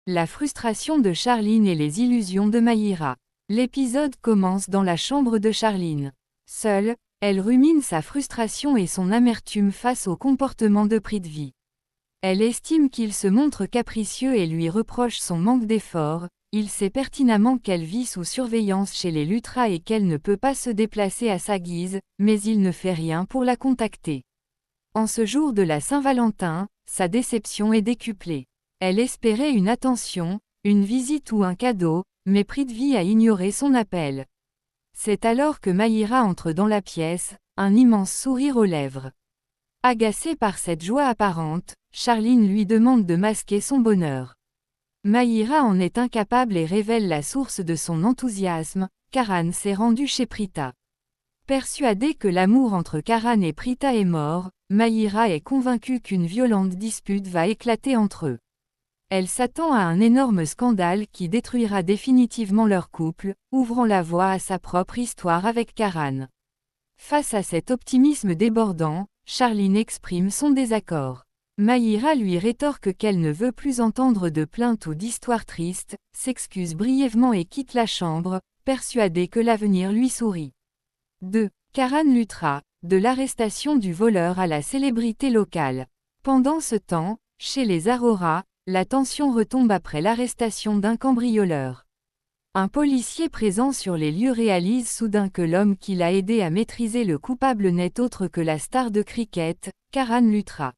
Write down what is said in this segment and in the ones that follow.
La frustration de Charline et les illusions de Mayira. L'épisode commence dans la chambre de Charline. Seule, elle rumine sa frustration et son amertume face au comportement de Prithvi. Elle estime qu'il se montre capricieux et lui reproche son manque d'effort. Il sait pertinemment qu'elle vit sous surveillance chez les Luthra et qu'elle ne peut pas se déplacer à sa guise, mais il ne fait rien pour la contacter. En ce jour de la Saint-Valentin, sa déception est décuplée. Elle espérait une attention, une visite ou un cadeau, mais Prithvi a ignoré son appel. C'est alors que Mayira entre dans la pièce, un immense sourire aux lèvres. Agacée par cette joie apparente, Charline lui demande de masquer son bonheur. Mayira en est incapable et révèle la source de son enthousiasme. Karan s'est rendu chez Prita. Persuadée que l'amour entre Karan et Prita est mort, Mayira est convaincue qu'une violente dispute va éclater entre eux. Elle s'attend à un énorme scandale qui détruira définitivement leur couple, ouvrant la voie à sa propre histoire avec Karan. Face à cet optimisme débordant, Charline exprime son désaccord. Mayira lui rétorque qu'elle ne veut plus entendre de plaintes ou d'histoires tristes, s'excuse brièvement et quitte la chambre, persuadée que l'avenir lui sourit. 2. Karan Luthra, de l'arrestation du voleur à la célébrité locale. Pendant ce temps, chez les Arora, la tension retombe après l'arrestation d'un cambrioleur. Un policier présent sur les lieux réalise soudain que l'homme qui l'a aidé à maîtriser le coupable n'est autre que la star de cricket, Karan Luthra.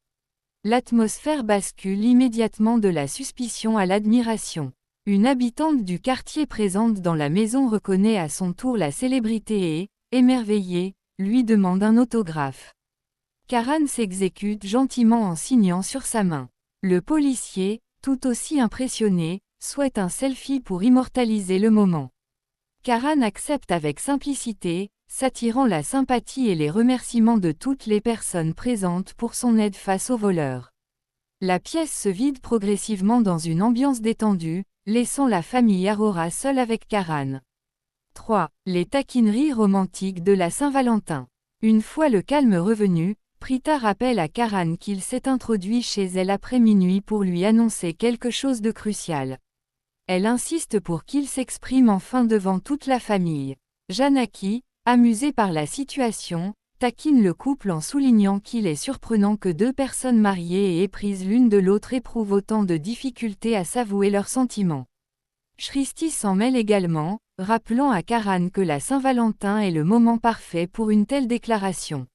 L'atmosphère bascule immédiatement de la suspicion à l'admiration. Une habitante du quartier présente dans la maison reconnaît à son tour la célébrité et, émerveillée, lui demande un autographe. Karan s'exécute gentiment en signant sur sa main. Le policier, tout aussi impressionné, souhaite un selfie pour immortaliser le moment. Karan accepte avec simplicité, s'attirant la sympathie et les remerciements de toutes les personnes présentes pour son aide face au voleur. La pièce se vide progressivement dans une ambiance détendue, laissant la famille Arora seule avec Karan. 3. Les taquineries romantiques de la Saint-Valentin. Une fois le calme revenu, Prita rappelle à Karan qu'il s'est introduit chez elle après minuit pour lui annoncer quelque chose de crucial. Elle insiste pour qu'il s'exprime enfin devant toute la famille. Janaki, amusée par la situation, taquine le couple en soulignant qu'il est surprenant que deux personnes mariées et éprises l'une de l'autre éprouvent autant de difficultés à s'avouer leurs sentiments. Shristi s'en mêle également, rappelant à Karan que la Saint-Valentin est le moment parfait pour une telle déclaration.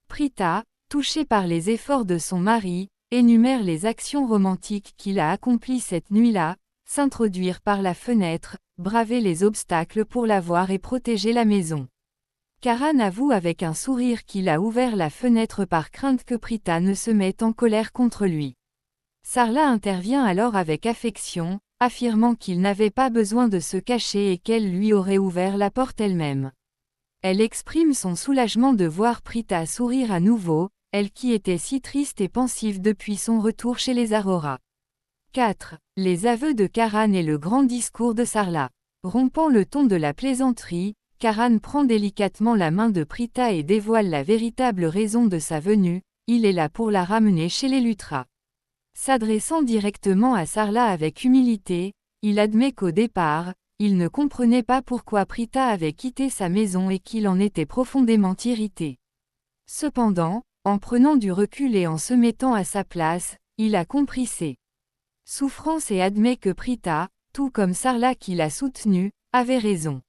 Prita, touchée par les efforts de son mari, énumère les actions romantiques qu'il a accomplies cette nuit-là, s'introduire par la fenêtre, braver les obstacles pour la voir et protéger la maison. Karan avoue avec un sourire qu'il a ouvert la fenêtre par crainte que Prita ne se mette en colère contre lui. Sarla intervient alors avec affection, affirmant qu'il n'avait pas besoin de se cacher et qu'elle lui aurait ouvert la porte elle-même. Elle exprime son soulagement de voir Prita sourire à nouveau, elle qui était si triste et pensive depuis son retour chez les Arora. 4. Les aveux de Karan et le grand discours de Sarla. Rompant le ton de la plaisanterie, Karan prend délicatement la main de Prita et dévoile la véritable raison de sa venue, il est là pour la ramener chez les Luthra. S'adressant directement à Sarla avec humilité, il admet qu'au départ, il ne comprenait pas pourquoi Prita avait quitté sa maison et qu'il en était profondément irrité. Cependant, en prenant du recul et en se mettant à sa place, il a compris ses souffrances et admet que Prita, tout comme Sarla qui l'a soutenu, avait raison.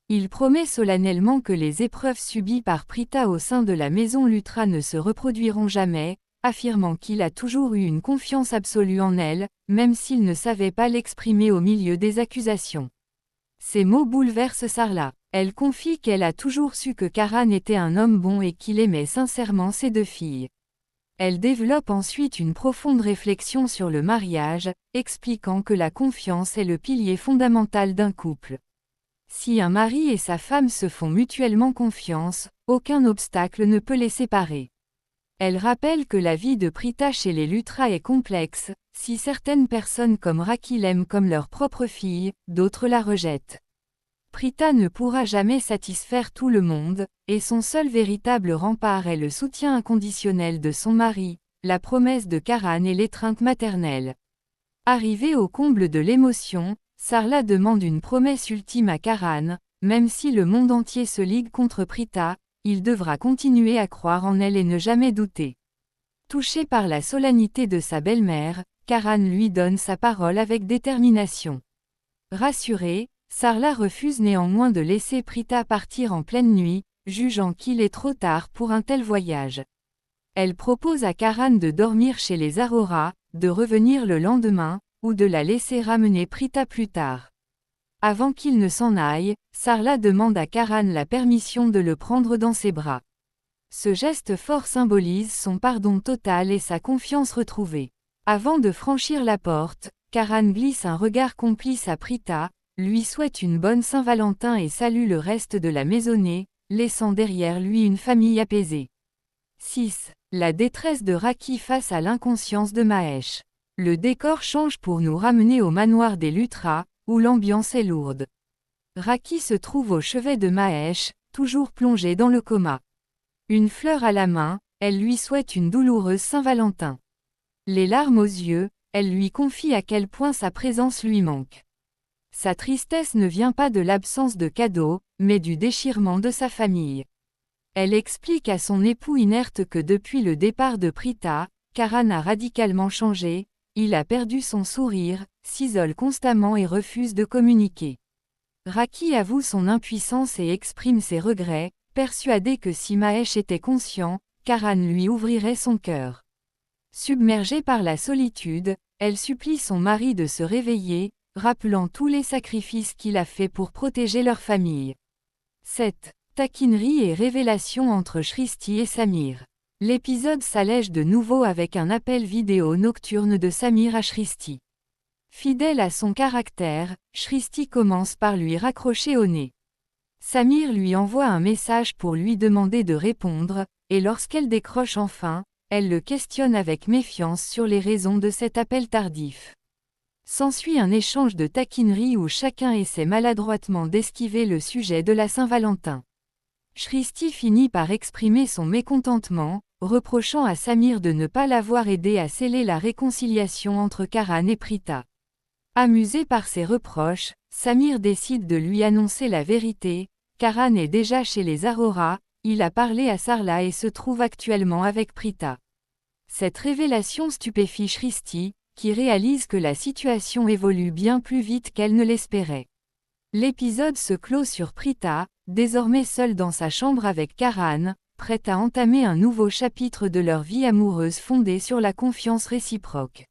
Il promet solennellement que les épreuves subies par Prita au sein de la maison Luthra ne se reproduiront jamais, affirmant qu'il a toujours eu une confiance absolue en elle, même s'il ne savait pas l'exprimer au milieu des accusations. Ces mots bouleversent Sarla. Elle confie qu'elle a toujours su que Karan était un homme bon et qu'il aimait sincèrement ses deux filles. Elle développe ensuite une profonde réflexion sur le mariage, expliquant que la confiance est le pilier fondamental d'un couple. Si un mari et sa femme se font mutuellement confiance, aucun obstacle ne peut les séparer. Elle rappelle que la vie de Prita chez les Luthra est complexe, si certaines personnes comme Raki l'aiment comme leur propre fille, d'autres la rejettent. Prita ne pourra jamais satisfaire tout le monde, et son seul véritable rempart est le soutien inconditionnel de son mari, la promesse de Karan et l'étreinte maternelle. Arrivée au comble de l'émotion, Sarla demande une promesse ultime à Karan, même si le monde entier se ligue contre Prita, il devra continuer à croire en elle et ne jamais douter. Touché par la solennité de sa belle-mère, Karan lui donne sa parole avec détermination. Rassurée, Sarla refuse néanmoins de laisser Prita partir en pleine nuit, jugeant qu'il est trop tard pour un tel voyage. Elle propose à Karan de dormir chez les Aurora, de revenir le lendemain, ou de la laisser ramener Prita plus tard. Avant qu'il ne s'en aille, Sarla demande à Karan la permission de le prendre dans ses bras. Ce geste fort symbolise son pardon total et sa confiance retrouvée. Avant de franchir la porte, Karan glisse un regard complice à Prita, lui souhaite une bonne Saint-Valentin et salue le reste de la maisonnée, laissant derrière lui une famille apaisée. 6. La détresse de Raki face à l'inconscience de Mahesh. Le décor change pour nous ramener au manoir des Luthra, où l'ambiance est lourde. Raki se trouve au chevet de Mahesh, toujours plongé dans le coma. Une fleur à la main, elle lui souhaite une douloureuse Saint-Valentin. Les larmes aux yeux, elle lui confie à quel point sa présence lui manque. Sa tristesse ne vient pas de l'absence de cadeaux, mais du déchirement de sa famille. Elle explique à son époux inerte que depuis le départ de Prita, Karan a radicalement changé, il a perdu son sourire, s'isole constamment et refuse de communiquer. Raki avoue son impuissance et exprime ses regrets, persuadé que si Mahesh était conscient, Karan lui ouvrirait son cœur. Submergée par la solitude, elle supplie son mari de se réveiller, rappelant tous les sacrifices qu'il a faits pour protéger leur famille. 7. Taquinerie et révélation entre Shristi et Samir. L'épisode s'allège de nouveau avec un appel vidéo nocturne de Samir à Shristi. Fidèle à son caractère, Shristi commence par lui raccrocher au nez. Samir lui envoie un message pour lui demander de répondre, et lorsqu'elle décroche enfin, elle le questionne avec méfiance sur les raisons de cet appel tardif. S'ensuit un échange de taquineries où chacun essaie maladroitement d'esquiver le sujet de la Saint-Valentin. Shristi finit par exprimer son mécontentement, reprochant à Samir de ne pas l'avoir aidé à sceller la réconciliation entre Karan et Prita. Amusé par ses reproches, Samir décide de lui annoncer la vérité. Karan est déjà chez les Aurora, il a parlé à Sarla et se trouve actuellement avec Prita. Cette révélation stupéfie Shristi, qui réalise que la situation évolue bien plus vite qu'elle ne l'espérait. L'épisode se clôt sur Prita, désormais seule dans sa chambre avec Karan, prête à entamer un nouveau chapitre de leur vie amoureuse fondée sur la confiance réciproque.